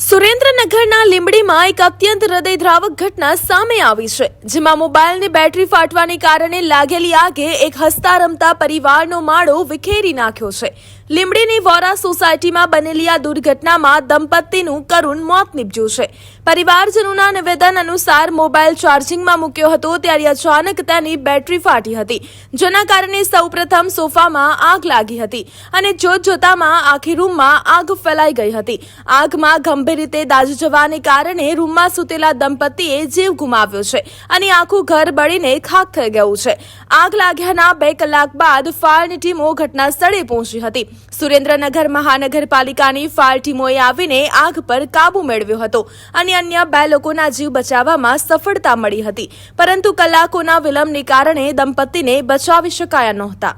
સુરેન્દ્રનગરના લીંબડીમાં એક અત્યંત હૃદયદ્રાવક ઘટના સામે આવી છે, જેમાં મોબાઈલની બેટરી ફાટવાને કારણે લાગેલી આગે એક હસતા રમતા પરિવારનો માળો વિખેરી નાખ્યો છે. લીંબડીની વોરા સોસાયટીમાં બનેલી આ દુર્ઘટનામાં દંપતીનું કરુણ મોત નીપજ્યું છે. પરિવારજનોના નિવેદન અનુસાર મોબાઈલ ચાર્જિંગમાં મૂક્યો હતો ત્યારે અચાનક તેની બેટરી ફાટી હતી, જેના કારણે સૌપ્રથમ સોફામાં આગ લાગી હતી અને જોતજોતામાં આખી રૂમમાં આગ ફેલાઈ ગઈ હતી. આગમાં ગંભીર રીતે દાઝી જવાને કારણે રૂમમાં સૂતેલા દંપતીએ જીવ ગુમાવ્યો છે અને આખું ઘર બળીને ખાખ થઈ ગયું છે. આગ લાગ્યાના 2 કલાક બાદ ફાયરની ટીમો ઘટના સ્થળે પહોંચી હતી. સુરેન્દ્રનગર મહાનગરપાલિકાની ફાયર ટીમોએ આવીને આગ પર કાબુ મેળવ્યો હતો અને અન્ય 2 લોકોના જીવ બચાવવામાં સફળતા મળી હતી, પરંતુ કલાકોના વિલંબને કારણે દંપતીને બચાવી શકાયા નહોતા.